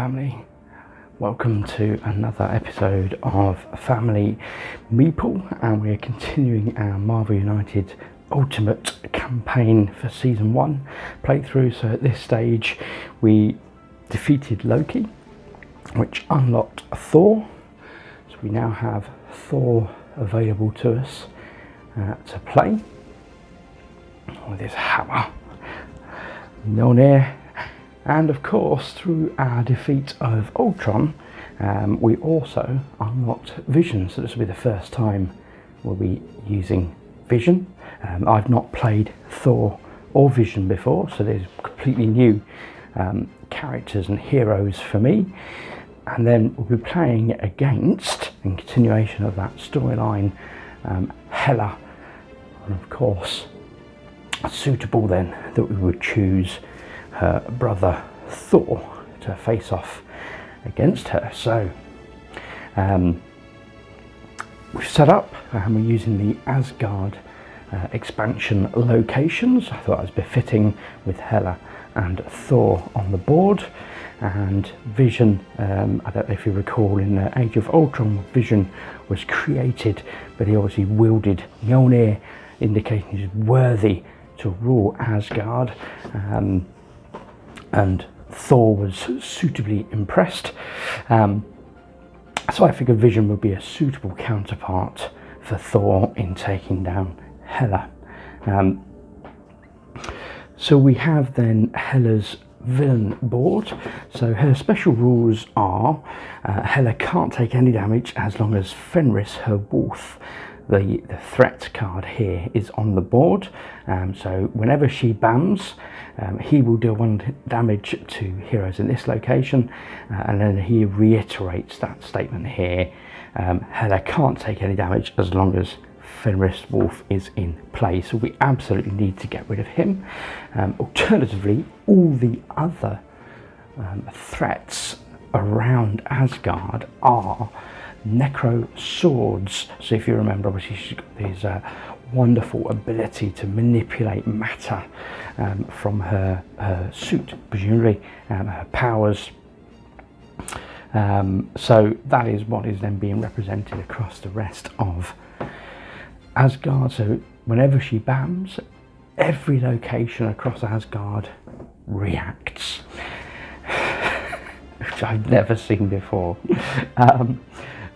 family. Welcome to another episode of Family Meeple, and we're continuing our Marvel United Ultimate campaign for Season 1 playthrough. So at this stage we defeated Loki, which unlocked Thor. So we now have Thor available to us to play with his hammer, Mjolnir. And of course, through our defeat of Ultron, we also unlocked Vision. So this will be the first time we'll be using Vision. I've not played Thor or Vision before, so there's completely new characters and heroes for me. And then we'll be playing against, in continuation of that storyline, Hela. And of course, suitable then that we would choose her brother Thor to face off against her. So we've set up and we're using the Asgard expansion locations. I thought it was befitting with Hela and Thor on the board. And Vision, I don't know if you recall, in the Age of Ultron, Vision was created, but he obviously wielded Mjolnir, indicating he's worthy to rule Asgard. And Thor was suitably impressed. So I figured Vision would be a suitable counterpart for Thor in taking down Hela. So we have then Hela's villain board. So her special rules are Hela can't take any damage as long as Fenris, her wolf, the threat card here, is on the board. So whenever she bams, he will deal 1 damage to heroes in this location, and then he reiterates that statement here. Hela can't take any damage as long as Fenris Wolf is in play, so we absolutely need to get rid of him. Alternatively, all the other threats around Asgard are necro swords. So if you remember, obviously she's got this wonderful ability to manipulate matter from her suit, presumably her powers. So that is what is then being represented across the rest of Asgard. So whenever she bams, every location across Asgard reacts, which I've never seen before.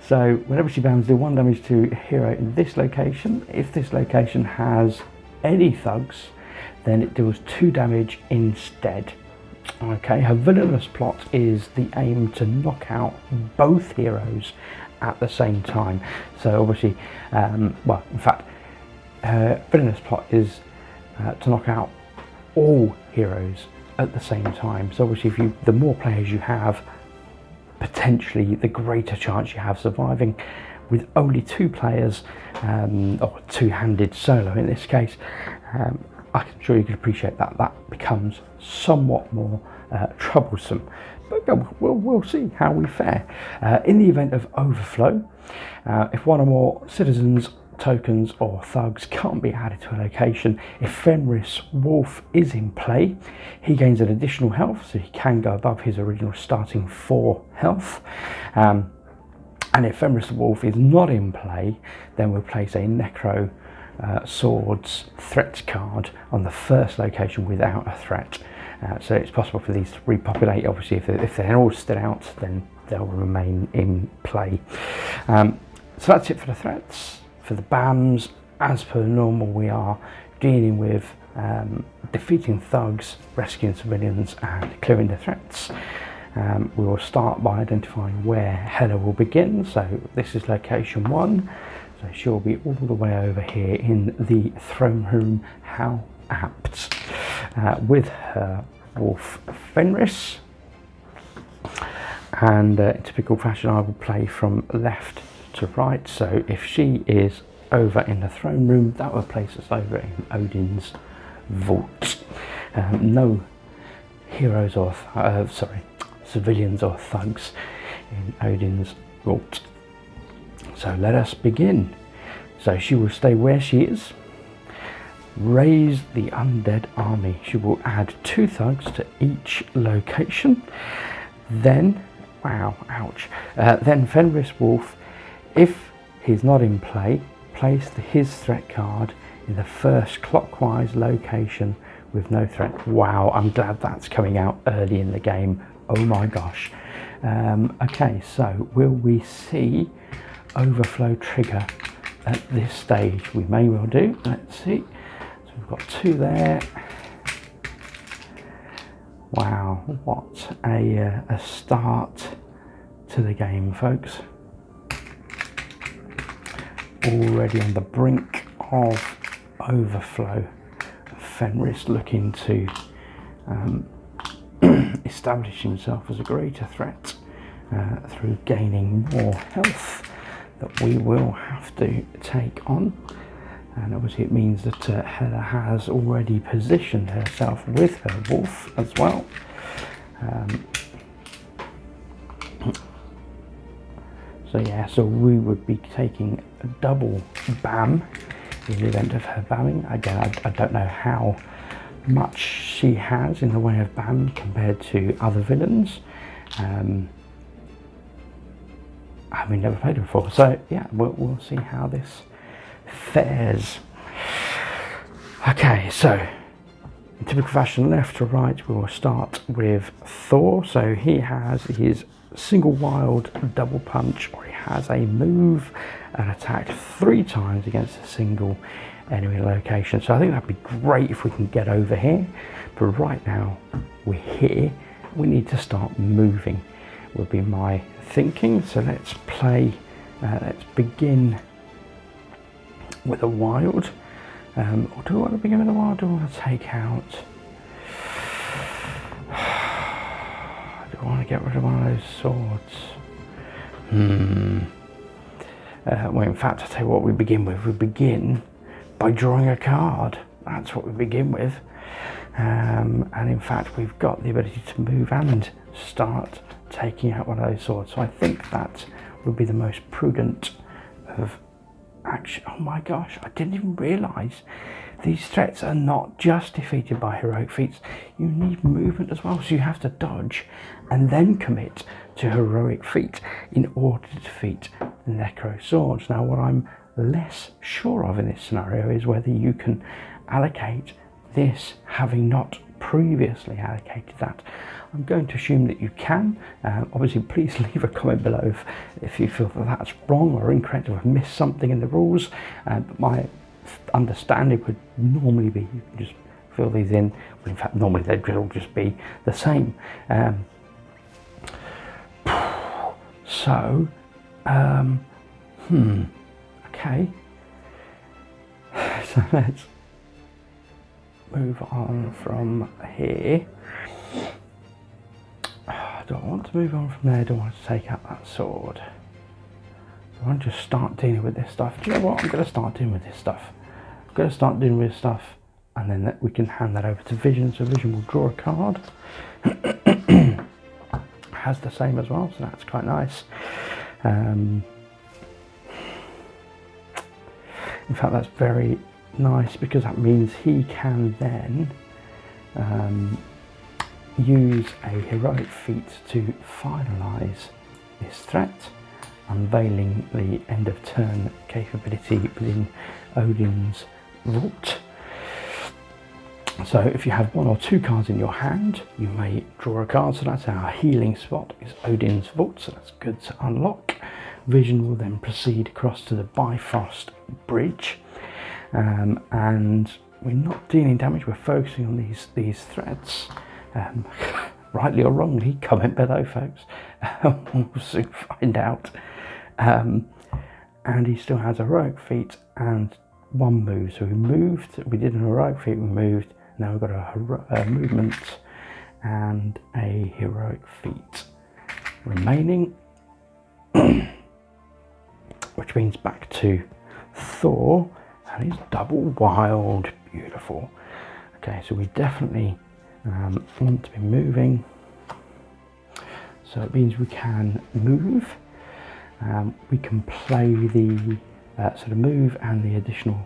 So whenever she bams, do 1 damage to a hero in this location. If this location has any thugs, then it deals 2 damage instead. Okay, her villainous plot is the aim to knock out both heroes at the same time. So obviously, well, in fact, her villainous plot is to knock out all heroes at the same time. So obviously, the more players you have, potentially the greater chance you have surviving. With only 2 players, or two-handed solo in this case, I'm sure you can appreciate that becomes somewhat more troublesome. But we'll see how we fare. In the event of overflow, if 1 or more citizens, tokens or thugs can't be added to a location, if Fenris Wolf is in play, he gains an additional health, so he can go above his original starting 4 health. And if Fenris Wolf is not in play, then we'll place a necro swords threat card on the first location without a threat. So it's possible for these to repopulate. Obviously, if they're all still out, then they'll remain in play. So that's it for the threats. For the bans, as per normal, we are dealing with defeating thugs, rescuing civilians and clearing the threats. We will start by identifying where Hela will begin. So this is location 1. So she'll be all the way over here in the throne room. How apt. With her wolf Fenris. And in typical fashion, I will play from left to right. So if she is over in the throne room, that will place us over in Odin's vault. No heroes or civilians or thugs in Odin's vault. So let us begin. So she will stay where she is. Raise the undead army. She will add 2 thugs to each location. Then, wow, ouch. Then Fenris Wolf, if he's not in play, place his threat card in the first clockwise location with no threat. Wow, I'm glad that's coming out early in the game. Oh my gosh. Okay, so will we see overflow trigger at this stage? We may well do. Let's see. So we've got 2 there. Wow, what a start to the game, folks. Already on the brink of overflow. Fenris looking to establish himself as a greater threat through gaining more health that we will have to take on. And obviously it means that Hela has already positioned herself with her wolf as well. So yeah, so we would be taking a double bam in the event of her bamming. Again, I don't know how much she has in the way of bam compared to other villains. I've never played her before, so yeah, we'll see how this fares. Okay, so in typical fashion, left to right, we will start with Thor. So he has his single wild double punch, or he has a move and attack 3 times against a single enemy location. So I think that'd be great if we can get over here, but right now we're here, we need to start moving would be my thinking. So let's begin with a wild. Or do I want to begin with a wild, or do I want to take out? Do I want to get rid of one of those swords? Well, in fact, I'll tell you what we begin with. We begin by drawing a card. That's what we begin with. And in fact, we've got the ability to move and start taking out one of those swords. So I think that would be the most prudent of action. Oh my gosh, I didn't even realise these threats are not just defeated by heroic feats. You need movement as well, so you have to dodge and then commit to heroic feat in order to defeat the necro swords. Now, what I'm less sure of in this scenario is whether you can allocate this, having not previously allocated that. I'm going to assume that you can. Obviously, please leave a comment below if you feel that that's wrong or incorrect, or I've missed something in the rules. But my understanding would normally be you can just fill these in. Well, in fact, normally they'd all just be the same. So, okay. So let's move on from here. Do I want to move on from there? Do I want to take out that sword? Do I want to just start dealing with this stuff? Do you know what? I'm going to start dealing with this stuff. I'm going to start dealing with this stuff, and then we can hand that over to Vision. So Vision will draw a card. Has the same as well, so that's quite nice. In fact, that's very nice because that means he can then use a heroic feat to finalise this threat, unveiling the end of turn capability within Odin's vault. So if you have 1 or 2 cards in your hand, you may draw a card. So that's our healing spot, is Odin's vault, so that's good to unlock. Vision will then proceed across to the Bifrost Bridge, and we're not dealing damage, we're focusing on these threats. Rightly or wrongly, comment below, folks. We'll soon find out. And he still has a heroic feat and 1 move. So we did an heroic feat, we moved. Now we've got a movement and a heroic feat remaining, which means back to Thor and his double wild. Beautiful. Okay, so we definitely want to be moving, so it means we can move. We can play the sort of move and the additional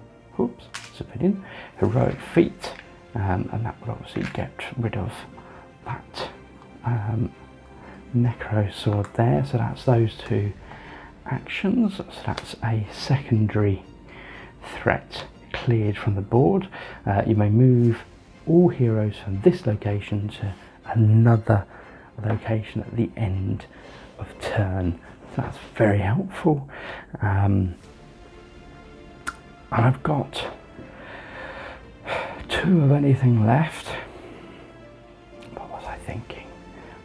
civilian heroic feat, and that would obviously get rid of that Necro Sword there, so that's those two actions. So that's a secondary threat cleared from the board. You may move all heroes from this location to another location at the end of turn. So that's very helpful. And I've got 2 of anything left. What was I thinking?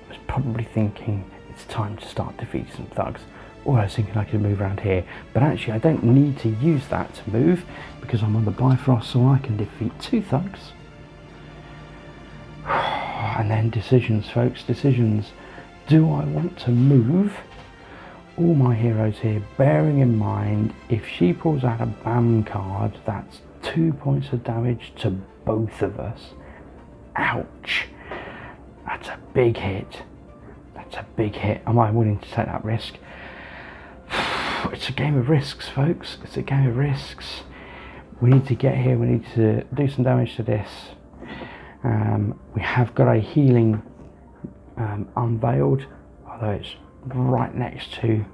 I was probably thinking it's time to start defeating some thugs. Or I was thinking I could move around here, but actually I don't need to use that to move because I'm on the Bifrost, so I can defeat 2 thugs. And then decisions, folks, decisions. Do I want to move all my heroes here, bearing in mind if she pulls out a BAM card, that's 2 points of damage to both of us. Ouch. That's a big hit. That's a big hit. Am I willing to take that risk? It's a game of risks, folks. It's a game of risks. We need to get here. We need to do some damage to this. We have got a healing unveiled, although it's right next to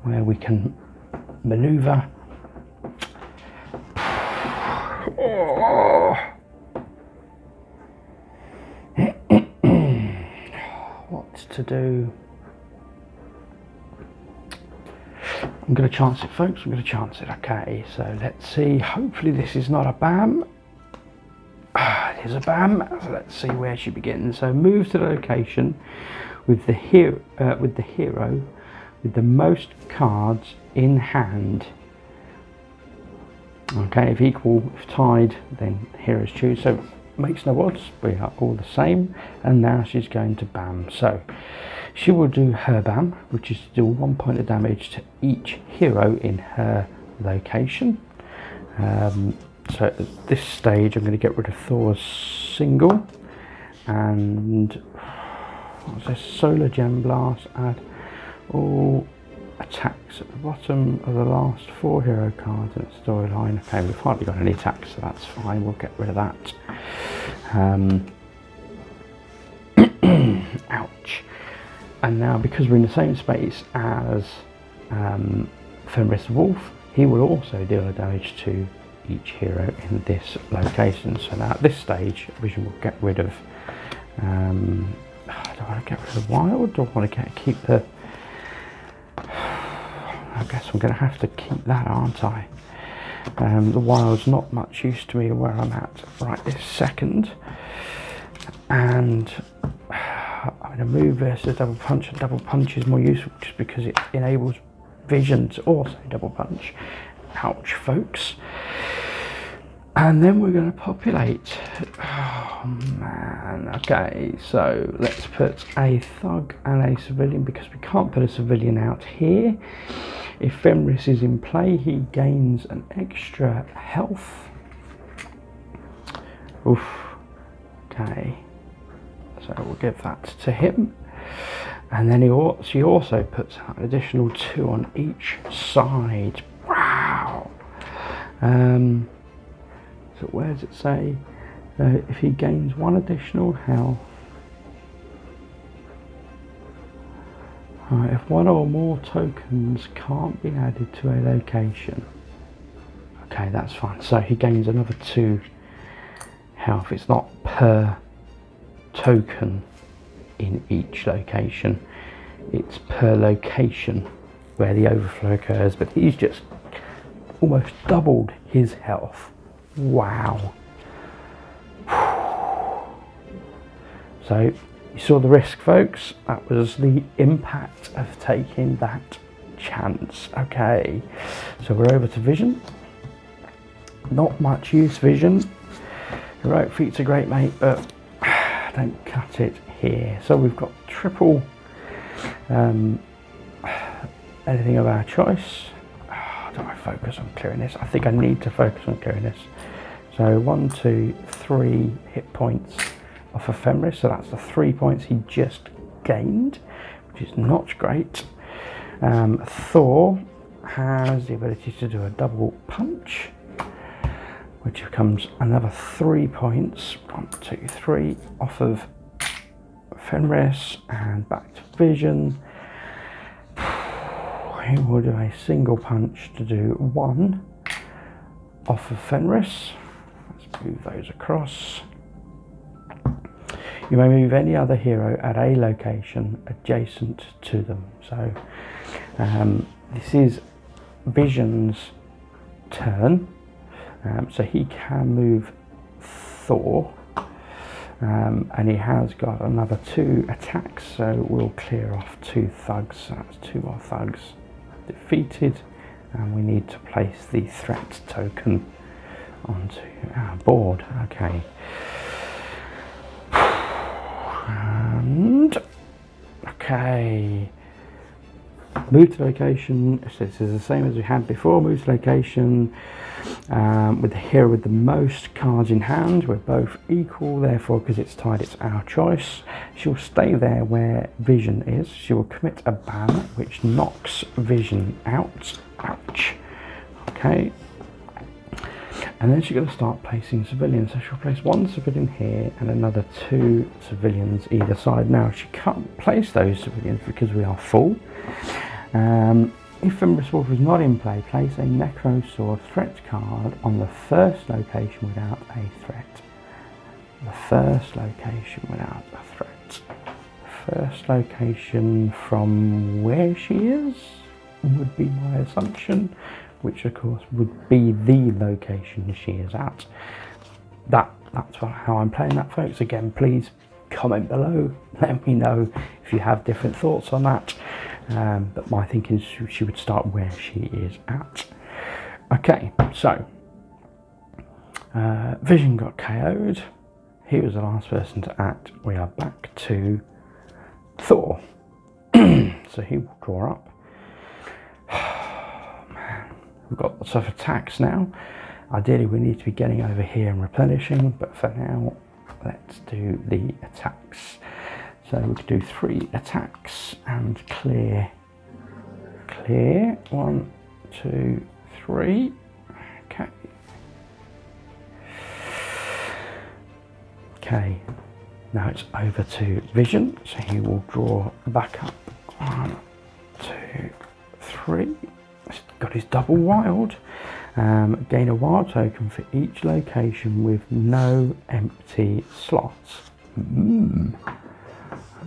where we can maneuver. What to do? I'm going to chance it, folks. I'm going to chance it. Okay, so let's see. Hopefully this is not a BAM. It is a BAM. So let's see where she begins. So move to the location with the hero with the most cards in hand. Okay, if equal, if tied, then heroes choose. So makes no odds. We are all the same. And now she's going to BAM. So she will do her BAM, which is to do 1 point of damage to each hero in her location. So at this stage I'm going to get rid of Thor's single, and what's this? Solar Gem Blast, add all attacks at the bottom of the last 4 hero cards in the storyline. Okay, we've hardly got any attacks, so that's fine, we'll get rid of that. Ouch. And now, because we're in the same space as Fenris Wolf, he will also deal damage to each hero in this location. So now at this stage, Vision will get rid of. Do I want to get rid of Wild? Or do I want to keep the? I guess I'm going to have to keep that, aren't I? The Wild's not much use to me where I'm at right this second, and I'm going to move versus double punch, and double punch is more useful just because it enables Vision to also double punch. Ouch, folks. And then we're going to populate. Oh man. Okay, so let's put a thug and a civilian, because we can't put a civilian out here. If Fenris is in play, he gains an extra health. Oof. Okay, so we'll give that to him. And then she also puts out an additional 2 on each side. Wow. So where does it say? If he gains 1 additional health. If 1 or more tokens can't be added to a location. Okay, that's fine. So he gains another 2 health. It's not per token in each location. It's per location where the overflow occurs, but he's just almost doubled his health. Wow. So you saw the risk, folks. That was the impact of taking that chance. Okay, so we're over to Vision. Not much use, Vision. Heroic feats are great, mate, but don't cut it here. So we've got triple anything of our choice. Do I focus on clearing this? I think I need to focus on clearing this. So 1, 2, 3 hit points off of Fenris. So that's the 3 points he just gained, which is not great. Thor has the ability to do a double punch, which becomes another 3 points. 1, 2, 3 off of Fenris and back to Vision. He will do a single punch to do 1 off of Fenris. Let's move those across. You may move any other hero at a location adjacent to them. So this is Vision's turn, so he can move Thor, and he has got another 2 attacks, so we'll clear off 2 thugs. So that's 2 more thugs defeated, and we need to place the threat token onto our board. Okay. And okay, move to location. So this is the same as we had before. Move to location with the hero with the most cards in hand. We're both equal, therefore, because it's tied, it's our choice. She'll stay there where Vision is. She will commit a ban which knocks Vision out. Ouch. Okay. And then she's going to start placing civilians. So she'll place 1 civilian here and another 2 civilians either side. Now she can't place those civilians because we are full. If Fenris Wolf is not in play, place a Necrosaur threat card on the first location without a threat. The first location without a threat. First location from where she is would be my assumption, which of course would be the location she is at. That's how I'm playing that, folks. Again, please comment below, let me know if you have different thoughts on that, but my thinking is she would start where she is at. Okay, so Vision got KO'd. He was the last person to act. We are back to Thor. So he will draw up. We've got lots of attacks now. Ideally we need to be getting over here and replenishing, but for now let's do the attacks. So we could do 3 attacks and clear. 1, 2, 3. Okay. Okay, now it's over to Vision, so he will draw back up. 1, 2, 3. Got his double wild. Gain a wild token for each location with no empty slots.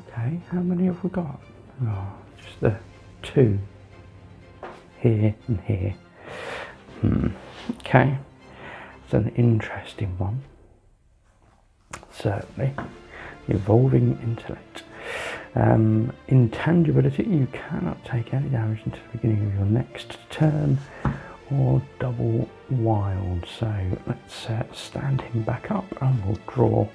Okay, how many have we got? Oh, just the 2 here and here. Okay, it's an interesting one. Certainly. Evolving intellect. Intangibility, you cannot take any damage until the beginning of your next turn, or double wild. So let's stand him back up and we'll draw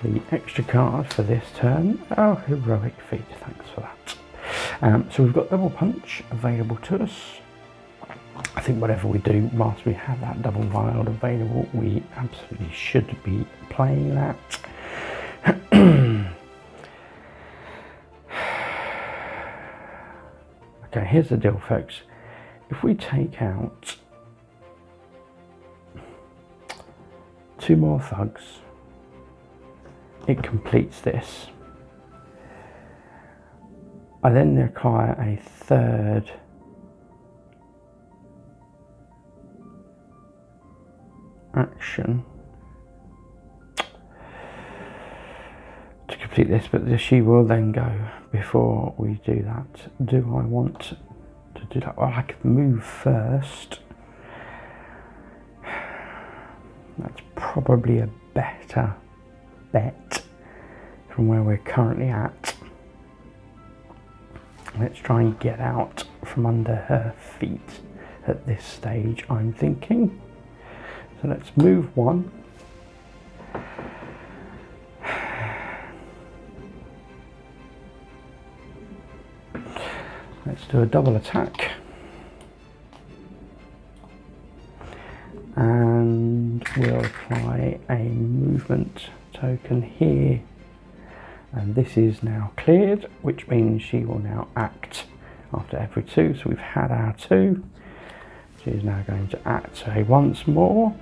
the extra card for this turn. Oh, heroic feat, thanks for that. So we've got double punch available to us. I think whatever we do, whilst we have that double wild available, we absolutely should be playing that. Okay, here's the deal, folks. If we take out 2 more thugs, it completes this. I then require a 3rd action to complete this, but she will then go before we do that. Do I want to do that? Well, I could move first. That's probably a better bet from where we're currently at. Let's try and get out from under her feet at this stage, I'm thinking. So let's move 1. Let's do a double attack. And we'll apply a movement token here. And this is now cleared, which means she will now act after every 2. So we've had our 2. She is now going to act once more.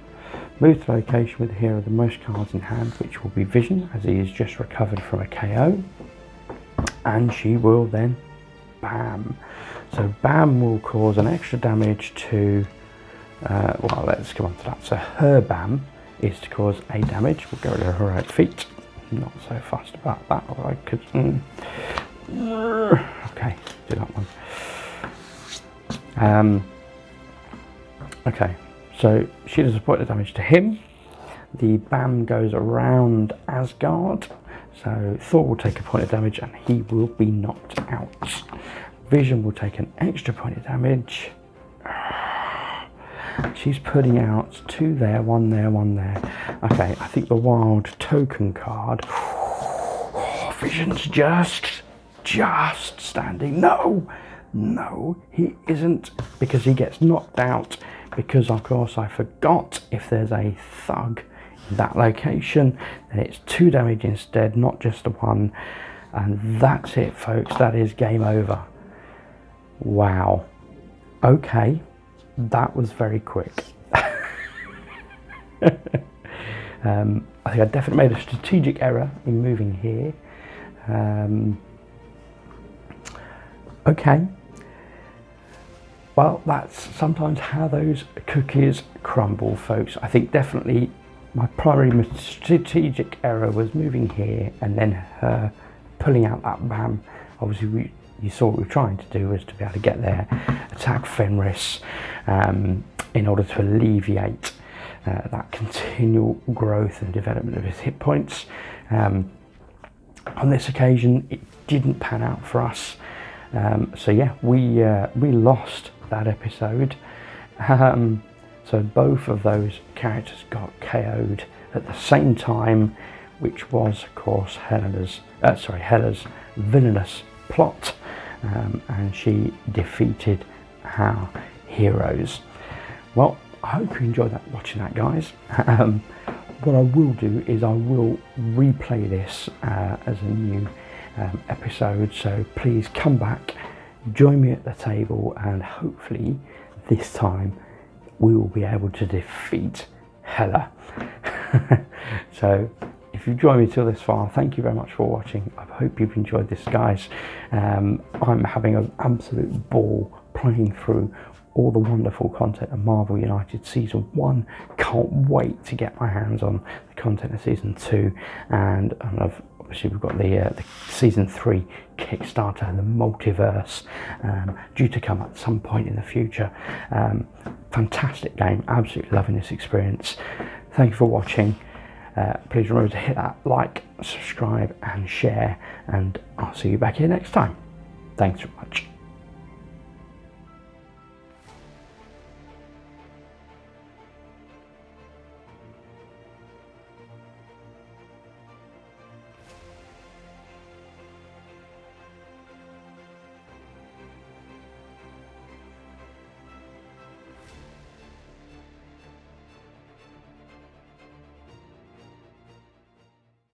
Move to the location with the hero with the most cards in hand, which will be Vision, as he is just recovered from a KO. And she will then BAM. So BAM will cause an extra damage to, well, let's come on to that. So her BAM is to cause a damage. We'll go rid of her heroic feat. Not so fussed about that, or I could. Okay, do that one. Okay, so she does a point of damage to him. The BAM goes around Asgard, so Thor will take a point of damage and he will be knocked out. Vision will take an extra point of damage. She's putting out 2 there, 1 there, 1 there. Okay, I think the wild token card. Vision's just standing. No, he isn't, because he gets knocked out. Because of course I forgot, if there's a thug in that location, then it's 2 damage instead, not just the 1. And that's it, folks. That is game over. Wow. Okay. That was very quick. I think I definitely made a strategic error in moving here. Okay. Well, that's sometimes how those cookies crumble, folks. I think definitely my primary strategic error was moving here and then her pulling out that BAM. Obviously, you saw what we were trying to do was to be able to get there, attack Fenris, in order to alleviate that continual growth and development of his hit points. On this occasion, it didn't pan out for us. So yeah, we lost that episode. So both of those characters got KO'd at the same time, which was of course Hela's villainous plot, and she defeated our heroes. Well, I hope you enjoyed watching that, guys. What I will do is I will replay this as a new episode, so please come back, join me at the table, and hopefully this time we will be able to defeat Hela. So if you've joined me till this far, thank you very much for watching. I hope you've enjoyed this, guys. I'm having an absolute ball playing through all the wonderful content of Marvel United Season 1. Can't wait to get my hands on the content of Season 2, and obviously we've got the Season 3 Kickstarter and the multiverse due to come at some point in the future. Fantastic game, absolutely loving this experience. Thank you for watching. Please remember to hit that like, subscribe and share, and I'll see you back here next time. Thanks very much.